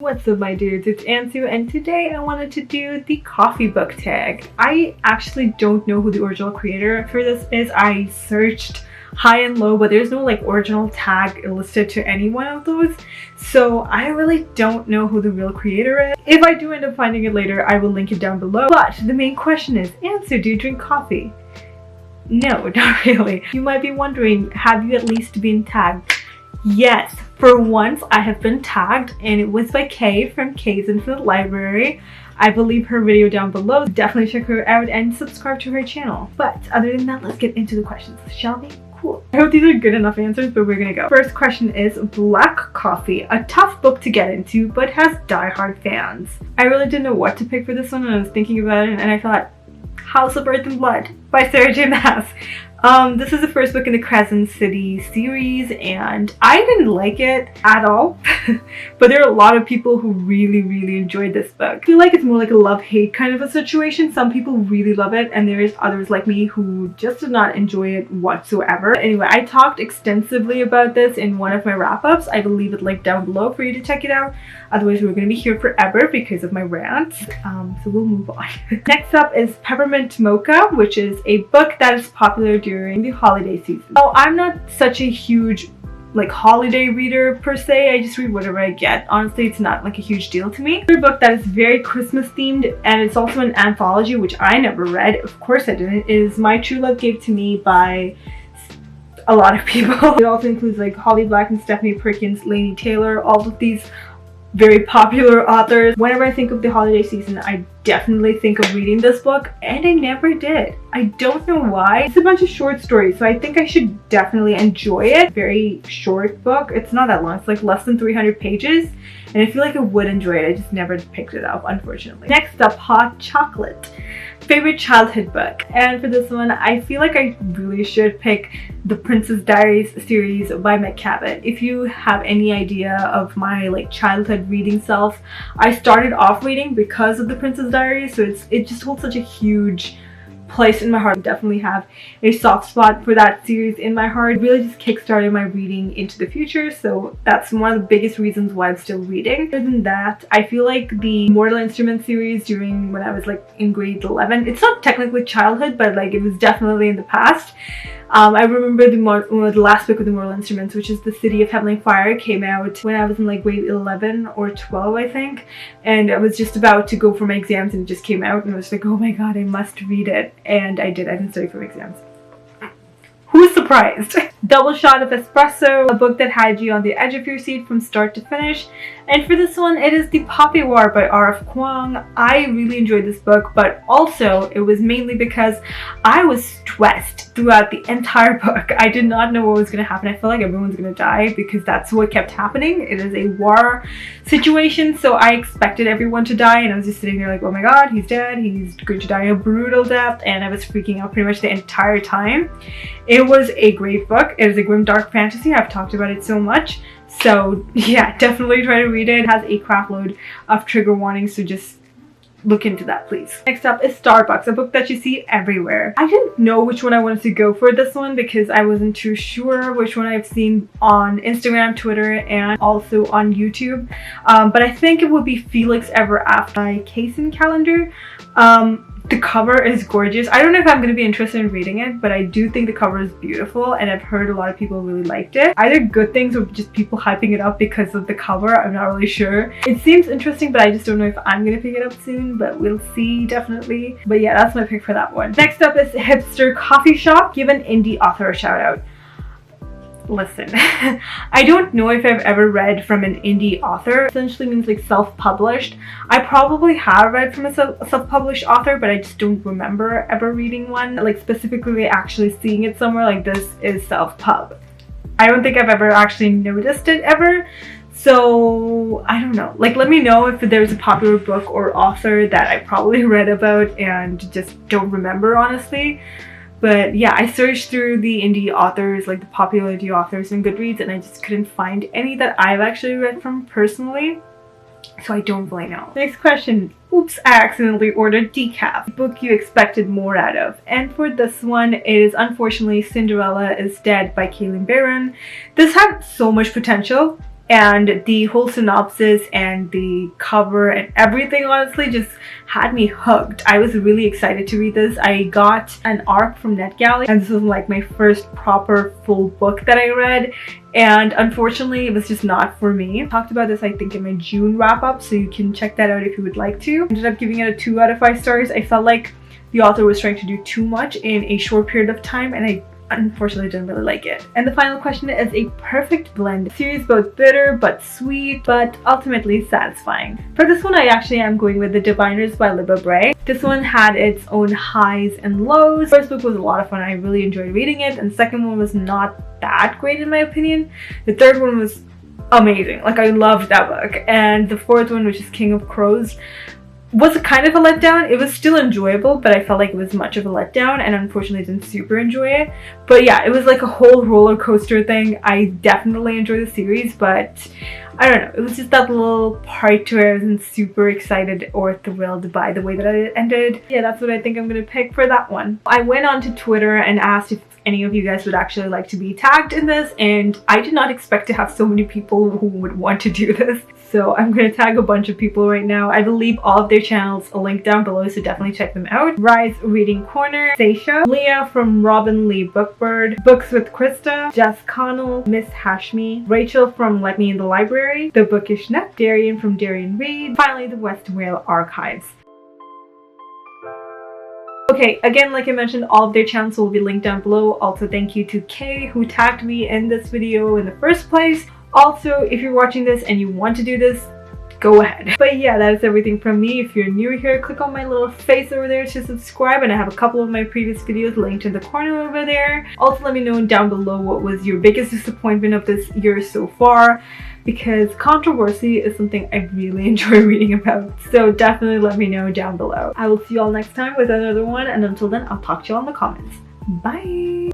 What's up my dudes, it's Ansu and today I wanted to do the coffee book tag. I actually don't know who the original creator for this is. I searched high and low but there's no like original tag listed to any one of those, so I really don't know who the real creator is. If I do end up finding it later, I will link it down below. But the main question is, Ansu, do you drink coffee? No, not really. You might be wondering, have you at least been tagged? Yes, for once I have been tagged, and it was by Kay from Kay's Infinite Library. I will leave her video down below. Definitely check her out and subscribe to her channel. But other than that, let's get into the questions, shall we? Cool. I hope these are good enough answers, but we're gonna go. First question is Black Coffee, a tough book to get into but has diehard fans. I really didn't know what to pick for this one, and I was thinking about it and I thought House of Earth and Blood by Sarah J. Maas. This is the first book in the Crescent City series and I didn't like it at all, but there are a lot of people who really enjoyed this book. I feel like it's more like a love-hate kind of a situation. Some people really love it and there's others like me who just did not enjoy it whatsoever. Anyway, I talked extensively about this in one of my wrap-ups. I will leave it linked down below for you to check it out. Otherwise, we're going to be here forever because of my rants. So we'll move on. Next up is Peppermint Mocha, which is a book that is popular during the holiday season. Oh, I'm not such a huge like holiday reader per se. I just read whatever I get. Honestly, it's not like a huge deal to me. Another book that is very Christmas themed and it's also an anthology, which I never read. Of course I didn't. Is My True Love Gave to Me by a lot of people. It also includes like Holly Black and Stephanie Perkins, Laini Taylor, all of these very popular authors. Whenever I think of the holiday season, I definitely think of reading this book, and I never did. I don't know why. It's a bunch of short stories, so I think I should definitely enjoy it. Very short book. It's not that long. It's like less than 300 pages, and I feel like I would enjoy it. I just never picked it up, unfortunately. Next up, Hot Chocolate. Favorite childhood book. And for this one, I feel like I really should pick the Princess Diaries series by Meg Cabot. If you have any idea of my like childhood reading self, I started off reading because of the Princess Diaries, so it just holds such a huge place in my heart. I definitely have a soft spot for that series in my heart. It really just kickstarted my reading into the future, so that's one of the biggest reasons why I'm still reading. Other than that, I feel like the Mortal Instruments series during when I was like in grade 11, it's not technically childhood, but like it was definitely in the past. I remember the last book of the Mortal Instruments, which is The City of Heavenly Fire, came out when I was in like grade 11 or 12, I think. And I was just about to go for my exams and it just came out and I was like, oh my god, I must read it. And I did. I didn't study for my exams. Who's surprised? Double Shot of Espresso, a book that had you on the edge of your seat from start to finish. And for this one, it is The Poppy War by R.F. Kuang. I really enjoyed this book, but also it was mainly because I was stressed throughout the entire book. I did not know what was going to happen. I felt like everyone's going to die because that's what kept happening. It is a war situation, so I expected everyone to die, and I was just sitting there like, oh my god, he's dead, he's going to die a brutal death, and I was freaking out pretty much the entire time. It was a great book. It is a grim dark fantasy. I've talked about it so much. So yeah, definitely try to read it. It has a crap load of trigger warnings, so just look into that, please. Next up is Starbucks, a book that you see everywhere. I didn't know which one I wanted to go for this one because I wasn't too sure which one I've seen on Instagram, Twitter, and also on YouTube. But I think it would be Felix Ever After by Kaysen Calendar. The cover is gorgeous. I don't know if I'm going to be interested in reading it, but I do think the cover is beautiful and I've heard a lot of people really liked it. Either good things or just people hyping it up because of the cover. I'm not really sure. It seems interesting, but I just don't know if I'm going to pick it up soon, but we'll see definitely. But yeah, that's my pick for that one. Next up is Hipster Coffee Shop. Give an indie author a shout out. Listen, I don't know if I've ever read from an indie author. Essentially means like self-published. I probably have read from a self-published author, but I just don't remember ever reading one. Like specifically actually seeing it somewhere like this is self-pub. I don't think I've ever actually noticed it ever. So I don't know. Like let me know if there's a popular book or author that I probably read about and just don't remember honestly. But yeah, I searched through the indie authors, like the popular indie authors in Goodreads, and I just couldn't find any that I've actually read from personally. So I don't really know. Next question. Oops, I accidentally ordered Decaf. Book you expected more out of. And for this one, it is unfortunately Cinderella is Dead by Kaylin Barron. This had so much potential. and the whole synopsis and the cover and everything honestly just had me hooked. I was really excited to read this. I got an ARC from NetGalley, and this was like my first proper full book that I read, and unfortunately it was just not for me. I talked about this I think in my June wrap-up, so you can check that out if you would like to. I ended up giving it a 2 out of 5 stars. I felt like the author was trying to do too much in a short period of time, and I unfortunately didn't really like it. And the final question is a perfect blend. Series both bitter but sweet, but ultimately satisfying. For this one, I actually am going with The Diviners by Libba Bray. This one had its own highs and lows. First book was a lot of fun. I really enjoyed reading it, and the second one was not that great in my opinion. The third one was amazing. Like, I loved that book. And the fourth one, which is King of Crows, was a kind of a letdown. It was still enjoyable, but I felt like it was much of a letdown, and unfortunately didn't super enjoy it. But yeah, it was like a whole roller coaster thing. I definitely enjoyed the series, but I don't know, it was just that little part where I wasn't super excited or thrilled by the way that it ended. Yeah, that's what I think I'm gonna pick for that one. I went on to Twitter and asked if any of you guys would actually like to be tagged in this, and I did not expect to have so many people who would want to do this. So I'm going to tag a bunch of people right now. I will leave all of their channels a link down below, so definitely check them out. Rise Reading Corner, Seisha, Leah from Robin Lee Bookbird, Books with Krista, Jess Connell, Miss Hashmi, Rachel from Let Me in the Library, The Bookish Net, Darian from Darian Reed, finally the West Whale Archives. Okay, again, like I mentioned, all of their channels will be linked down below. Also, thank you to Kay who tagged me in this video in the first place. Also, if you're watching this and you want to do this, go ahead. But yeah, that is everything from me. If you're new here, click on my little face over there to subscribe, and I have a couple of my previous videos linked in the corner over there. Also, let me know down below what was your biggest disappointment of this year so far, because controversy is something I really enjoy reading about. So definitely let me know down below. I will see you all next time with another one, and until then, I'll talk to you all in the comments. Bye!